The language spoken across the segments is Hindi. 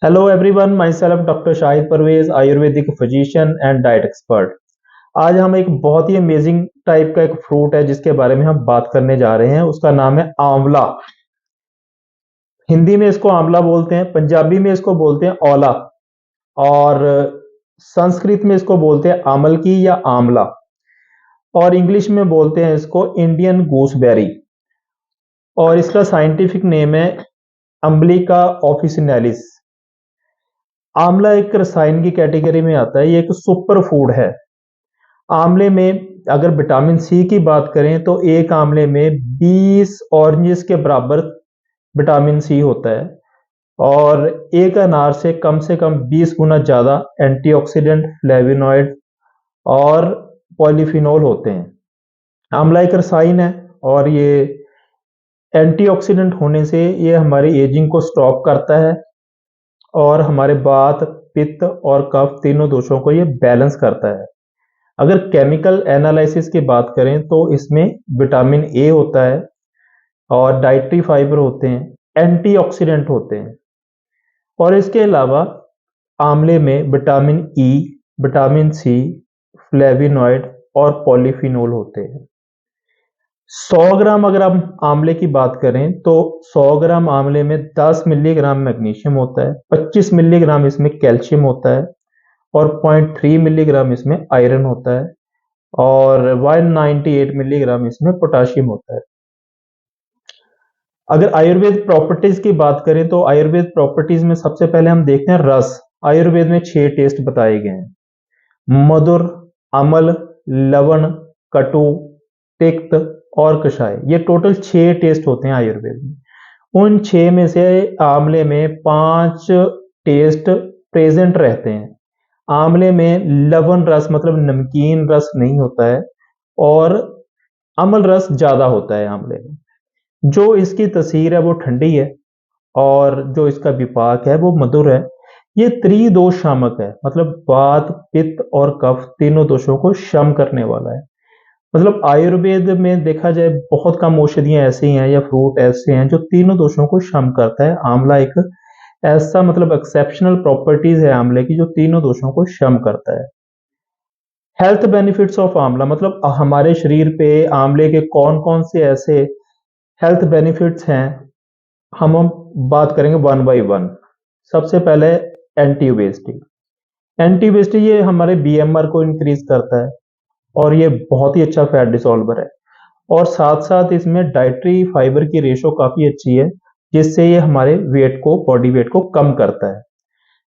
Hello everyone, myself doctor Shahid Parvez, Ayurvedic physician and diet expert. आज हम एक बहुत ही अमेजिंग टाइप का एक फ्रूट है जिसके बारे में हम बात करने जा रहे हैं। उसका नाम है आंवला। हिंदी में इसको आंवला बोलते हैं, पंजाबी में इसको बोलते हैं औला, और संस्कृत में इसको बोलते हैं आमल की या आंवला, और इंग्लिश में बोलते हैं इसको इंडियन गूसबेरी। और इसका साइंटिफिक नेम है अम्बलिका ऑफिसिनालिस। आंवला एक रसायन की कैटेगरी में आता है, ये एक सुपर फूड है। आंवले में अगर विटामिन सी की बात करें तो एक आंवले में 20 ऑरेंजेस के बराबर विटामिन सी होता है, और एक अनार से कम 20 गुना ज़्यादा एंटीऑक्सीडेंट, फ्लेवोनॉइड और पॉलीफिनोल होते हैं। आंवला एक रसायन है, और ये एंटीऑक्सीडेंट होने से ये हमारी एजिंग को स्टॉप करता है, और हमारे वात, पित्त और कफ तीनों दोषों को ये बैलेंस करता है। अगर केमिकल एनालिसिस की बात करें तो इसमें विटामिन ए होता है, और डाइटरी फाइबर होते हैं, एंटीऑक्सीडेंट होते हैं, और इसके अलावा आंवले में vitamin E, vitamin C, flavonoid और पॉलीफिनोल होते हैं। 100 ग्राम अगर हम आंवले की बात करें तो 100 ग्राम आंवले में 10 मिलीग्राम मैग्नीशियम होता है, 25 मिलीग्राम इसमें कैल्शियम होता है, और 0.3 मिलीग्राम इसमें आयरन होता है, और 198 मिलीग्राम इसमें पोटाशियम होता है। अगर आयुर्वेद प्रॉपर्टीज की बात करें तो आयुर्वेद प्रॉपर्टीज में सबसे पहले हम देखते हैं रस। आयुर्वेद में 6 टेस्ट बताए गए हैं: मधुर, अम्ल, लवण, कटु, तिक्त और कषाय। ये टोटल 6 टेस्ट होते हैं आयुर्वेद में। उन 6 में से आंवले में 5 टेस्ट प्रेजेंट रहते हैं। आंवले में लवण रस मतलब नमकीन रस नहीं होता है, और अम्ल रस ज्यादा होता है आंवले में। जो इसकी तसीर है वो ठंडी है, और जो इसका विपाक है वो मधुर है। ये त्रिदोष शामक है, मतलब वात, पित्त और कफ तीनों दोषों को शम करने वाला है। मतलब आयुर्वेद में देखा जाए बहुत कम औषधियां ऐसी हैं या फ्रूट ऐसे हैं जो तीनों दोषों को शम करता है। आंवला एक ऐसा मतलब एक्सेप्शनल प्रॉपर्टीज है आंवले की जो तीनों दोषों को शम करता है। हेल्थ बेनिफिट्स ऑफ आंवला मतलब हमारे शरीर पे आंवले के कौन कौन से ऐसे हेल्थ बेनिफिट्स हैं, हम बात करेंगे वन बाय वन। सबसे पहले एंटी ओबेसिटी। एंटी ओबेसिटी ये हमारे बीएमआर को इंक्रीज करता है, और ये बहुत ही अच्छा फैट डिसॉल्वर है, और साथ साथ इसमें डाइटरी फाइबर की रेशो काफी अच्छी है, जिससे ये हमारे वेट को, बॉडी वेट को कम करता है।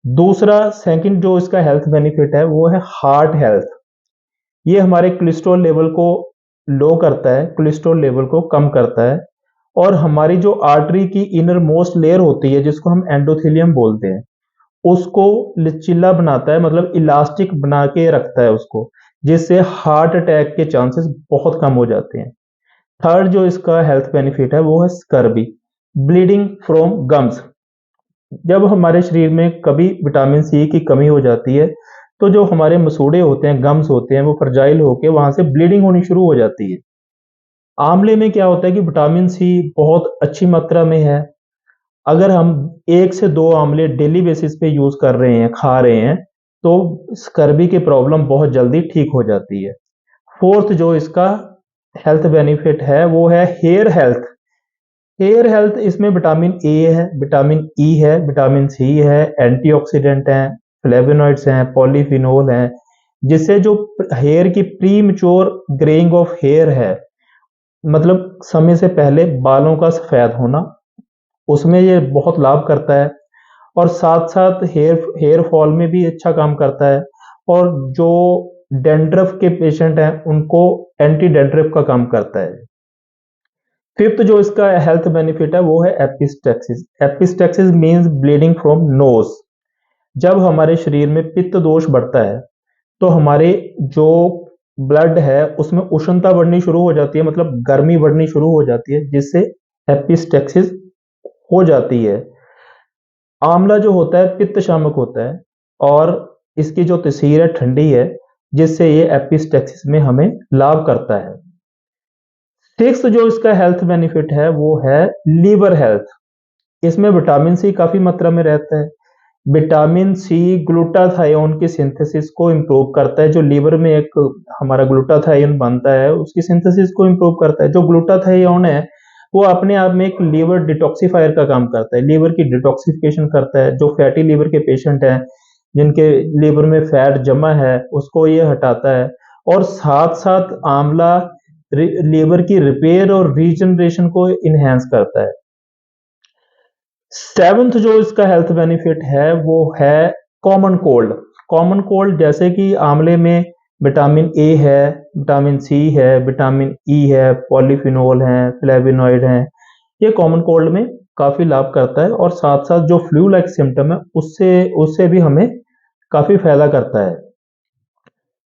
दूसरा, सेकंड जो इसका हेल्थ बेनिफिट है वो है हार्ट हेल्थ। ये हमारे कोलेस्ट्रॉल लेवल को लो करता है, कोलेस्ट्रॉल लेवल को कम करता है, और हमारी जो आर्टरी की इनर मोस्ट लेयर होती है जिसको हम एंडोथेलियम बोलते हैं, उसको लचीला बनाता है, मतलब इलास्टिक बना के रखता है उसको, जिससे हार्ट अटैक के चांसेस बहुत कम हो जाते हैं। थर्ड जो इसका हेल्थ बेनिफिट है वो है स्कर्बी, ब्लीडिंग फ्रॉम गम्स। जब हमारे शरीर में कभी विटामिन सी की कमी हो जाती है तो जो हमारे मसूड़े होते हैं, गम्स होते हैं, वो फ्रजाइल होके वहां से ब्लीडिंग होनी शुरू हो जाती है। आंवले में क्या होता है कि विटामिन सी बहुत अच्छी मात्रा में है। अगर हम 1 से 2 आंवले डेली बेसिस पे यूज कर रहे हैं, खा रहे हैं, तो स्कर्बी की प्रॉब्लम बहुत जल्दी ठीक हो जाती है। फोर्थ जो इसका हेल्थ बेनिफिट है वो है हेयर हेल्थ। हेयर हेल्थ इसमें विटामिन ए है, विटामिन ई है, विटामिन सी है, एंटीऑक्सीडेंट हैं, फ्लेवोनॉइड्स हैं, पॉलीफिनोल हैं, जिससे जो हेयर की premature greying of hair है, मतलब समय से पहले बालों का सफेद होना, उसमें ये बहुत लाभ करता है। और साथ साथ हेयर फॉल में भी अच्छा काम करता है, और जो डेंड्रफ के पेशेंट हैं उनको एंटी डेंड्रफ का काम करता है। फिफ्थ जो इसका हेल्थ बेनिफिट है वो है epistaxis. Epistaxis means bleeding from knows. जब हमारे शरीर में पित्त दोष बढ़ता है तो हमारे जो ब्लड है उसमें उष्णता बढ़नी शुरू हो जाती है, मतलब गर्मी बढ़नी शुरू हो जाती है, जिससे एपिस्टेक्सिस हो जाती है। आंवला जो होता है पित्त शामक होता है, और इसकी जो तसीर है ठंडी है, जिससे ये एपिस्टेक्सिस में हमें लाभ करता है। सिक्स जो इसका हेल्थ बेनिफिट है वो है लीवर हेल्थ। इसमें विटामिन सी काफी मात्रा में रहता है, विटामिन सी ग्लूटाथायोन की सिंथेसिस को इम्प्रूव करता है। जो लीवर में एक हमारा ग्लूटाथायोन बनता है उसकी सिंथेसिस को इम्प्रूव करता है। जो ग्लूटाथायोन है वो अपने आप में एक लीवर डिटॉक्सिफायर का काम करता है, लीवर की डिटॉक्सिफिकेशन करता है। जो फैटी लीवर के पेशेंट हैं जिनके लीवर में फैट जमा है उसको ये हटाता है। और साथ साथ आंवला लीवर की रिपेयर और रीजनरेशन को इनहेंस करता है। सेवंथ जो इसका हेल्थ बेनिफिट है वो है कॉमन कोल्ड। कॉमन कोल्ड जैसे कि आंवले में विटामिन ए है, विटामिन सी है, विटामिन ई है, पॉलीफिनोल है, फ्लेविनॉइड है, ये कॉमन कोल्ड में काफी लाभ करता है। और साथ साथ जो फ्लू लाइक सिम्टम है उससे उससे भी हमें काफी फायदा करता है।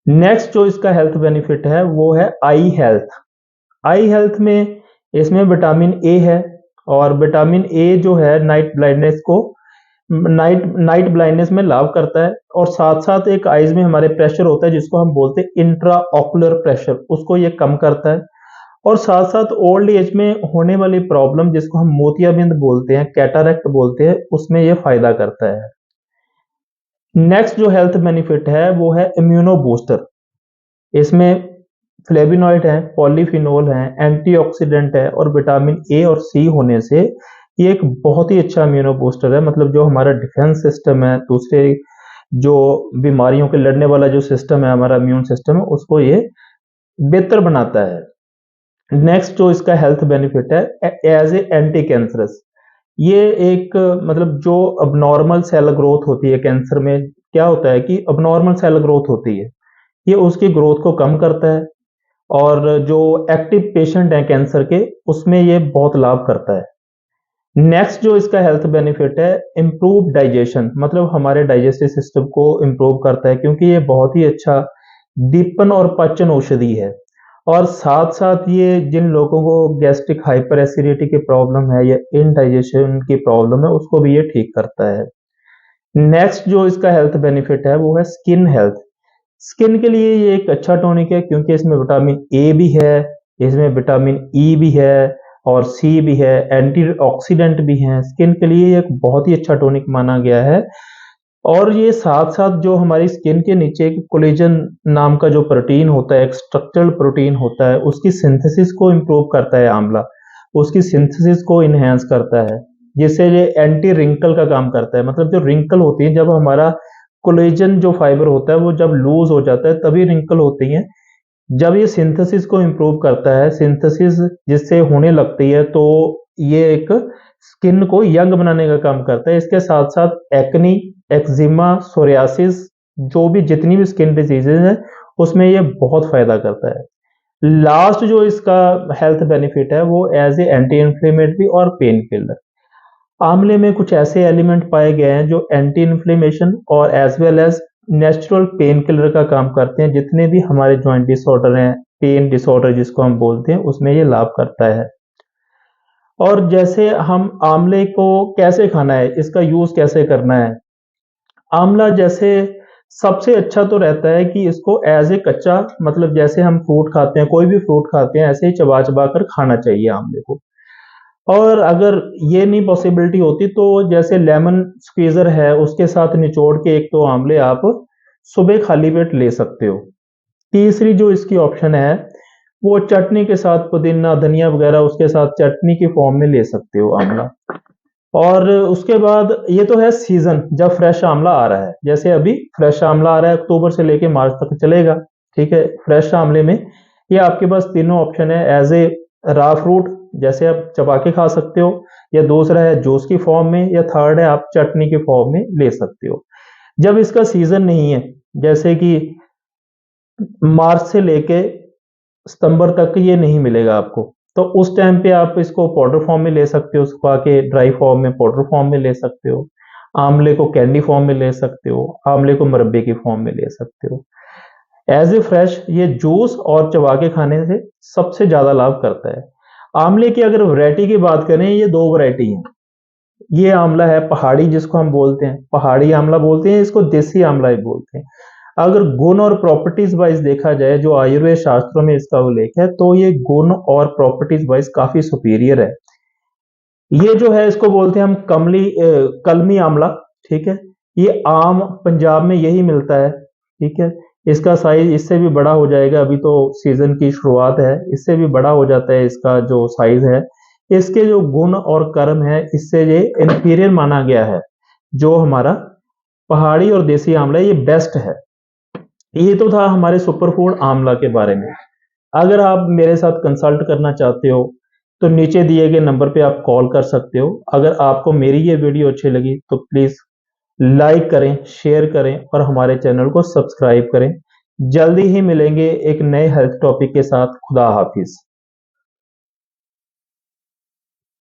नेक्स्ट जो इसका हेल्थ बेनिफिट है वो है आई हेल्थ। आई हेल्थ में इसमें विटामिन ए है और विटामिन ए जो है नाइट ब्लाइंडनेस में लाभ करता है। और साथ साथ एक आईज में हमारे प्रेशर होता है जिसको हम बोलते हैं इंट्रा ऑकुलर प्रेशर, उसको ये कम करता है। और साथ साथ ओल्ड एज में होने वाली प्रॉब्लम जिसको हम मोतियाबिंद बोलते हैं, कैटारैक्ट बोलते हैं, उसमें ये फायदा करता है। नेक्स्ट जो हेल्थ बेनिफिट है वो है इम्यूनो बूस्टर। इसमें फ्लेविनॉइड है, पॉलीफिनोल है, एंटीऑक्सीडेंट है और विटामिन ए और सी होने से ये एक बहुत ही अच्छा इम्यूनो बूस्टर है। मतलब जो हमारा डिफेंस सिस्टम है, दूसरे जो बीमारियों के लड़ने वाला जो सिस्टम है, हमारा इम्यून सिस्टम है, उसको ये बेहतर बनाता है। नेक्स्ट जो इसका हेल्थ बेनिफिट है एज ए एंटी कैंसरस, ये एक मतलब जो अबनॉर्मल सेल ग्रोथ होती है कैंसर में, क्या होता है कि अबनॉर्मल सेल ग्रोथ होती है, ये उसकी ग्रोथ को कम करता है। और जो एक्टिव पेशेंट हैं कैंसर के उसमें ये बहुत लाभ करता है। नेक्स्ट जो इसका हेल्थ बेनिफिट है इम्प्रूव डाइजेशन, मतलब हमारे डाइजेस्टिव सिस्टम को इम्प्रूव करता है क्योंकि ये बहुत ही अच्छा दीपन और पाचन औषधि है। और साथ साथ ये जिन लोगों को गैस्ट्रिक हाइपर एसिडिटी की प्रॉब्लम है या इनडाइजेशन की प्रॉब्लम है उसको भी ये ठीक करता है। नेक्स्ट जो इसका हेल्थ बेनिफिट है वो है स्किन हेल्थ। स्किन के लिए ये एक अच्छा टॉनिक है क्योंकि इसमें विटामिन ए भी है, इसमें विटामिन ई भी है और सी भी है, एंटीऑक्सीडेंट भी हैं। स्किन के लिए ये एक बहुत ही अच्छा टॉनिक माना गया है। और ये साथ साथ जो हमारी स्किन के नीचे एक कोलेजन नाम का जो प्रोटीन होता है, एक स्ट्रक्चरल प्रोटीन होता है, उसकी सिंथेसिस को इम्प्रूव करता है आंवला, उसकी सिंथेसिस को इनहेंस करता है, जिससे ये एंटी रिंकल का काम करता है। मतलब जो रिंकल होती है, जब हमारा कोलेजन जो फाइबर होता है वो जब लूज हो जाता है तभी रिंकल होती हैं। जब ये सिंथेसिस को इम्प्रूव करता है, सिंथेसिस जिससे होने लगती है, तो ये एक स्किन को यंग बनाने का काम करता है। इसके साथ साथ एक्नी, एक्जिमा, सोरियासिस, जो भी जितनी भी स्किन डिजीजेज हैं उसमें ये बहुत फायदा करता है। लास्ट जो इसका हेल्थ बेनिफिट है वो एज ए एंटी इंफ्लेमेटरी और पेन किलर। आंवले में कुछ ऐसे एलिमेंट पाए गए हैं जो एंटी इन्फ्लेमेशन और as well as natural pain killer का काम करते हैं। जितने भी हमारे जॉइंट डिसऑर्डर हैं, पेन डिसऑर्डर जिसको हम बोलते हैं, उसमें ये लाभ करता है। और जैसे हम आंवले को कैसे खाना है, इसका यूज कैसे करना है, आंवला जैसे सबसे अच्छा तो रहता है कि इसको एज ए कच्चा, मतलब जैसे हम फ्रूट खाते हैं, कोई भी फ्रूट खाते हैं, ऐसे ही चबा चबा कर खाना चाहिए आंवले को। और अगर ये नहीं पॉसिबिलिटी होती तो जैसे लेमन स्क्वीजर है उसके साथ निचोड़ के एक तो आंवले आप सुबह खाली पेट ले सकते हो। तीसरी जो इसकी ऑप्शन है वो चटनी के साथ, पुदीना धनिया वगैरह उसके साथ चटनी की फॉर्म में ले सकते हो आंवला। और उसके बाद ये तो है सीजन जब फ्रेश आंवला आ रहा है, जैसे अभी फ्रेश आंवला आ रहा है, अक्टूबर से लेके मार्च तक चलेगा, ठीक है। फ्रेश आंवले में ये आपके पास तीनों ऑप्शन है, एज ए रा फ्रूट जैसे आप चबा के खा सकते हो, या दूसरा है जूस की फॉर्म में, या थर्ड है आप चटनी की फॉर्म में ले सकते हो। जब इसका सीजन नहीं है, जैसे कि मार्च से लेके सितंबर तक ये नहीं मिलेगा आपको, तो उस टाइम पे आप इसको पाउडर फॉर्म में ले सकते हो, सुखा के ड्राई फॉर्म में पाउडर फॉर्म में ले सकते हो। आंवले को कैंडी फॉर्म में ले सकते हो, आंवले को मुरब्बे की फॉर्म में ले सकते हो। एज ए फ्रेश ये जूस और चबा के खाने से सबसे ज्यादा लाभ करता है। आंवले की अगर वैरायटी की बात करें, ये दो वैरायटी हैं। ये आंवला है पहाड़ी जिसको हम बोलते हैं, पहाड़ी आंवला बोलते हैं, इसको देसी आंवला ही बोलते हैं। अगर गुण और प्रॉपर्टीज वाइज देखा जाए, जो आयुर्वेद शास्त्रों में इसका उल्लेख है, तो ये गुण और प्रॉपर्टीज वाइज काफी सुपीरियर है। ये जो है इसको बोलते हैं हम कलमी आंवला, ठीक है। ये आम पंजाब में यही मिलता है, ठीक है। इसका साइज इससे भी बड़ा हो जाएगा, अभी तो सीजन की शुरुआत है, इससे भी बड़ा हो जाता है इसका जो साइज है। इसके जो गुण और कर्म है, इससे ये इंफीरियर माना गया है। जो हमारा पहाड़ी और देसी आंवला है, ये बेस्ट है। ये तो था हमारे सुपरफूड आंवला के बारे में। अगर आप मेरे साथ कंसल्ट करना चाहते हो तो नीचे दिए गए नंबर पे आप कॉल कर सकते हो। अगर आपको मेरी ये वीडियो अच्छी लगी तो प्लीज लाइक करें, शेयर करें और हमारे चैनल को सब्सक्राइब करें। जल्दी ही मिलेंगे एक नए हेल्थ टॉपिक के साथ। खुदा हाफिज।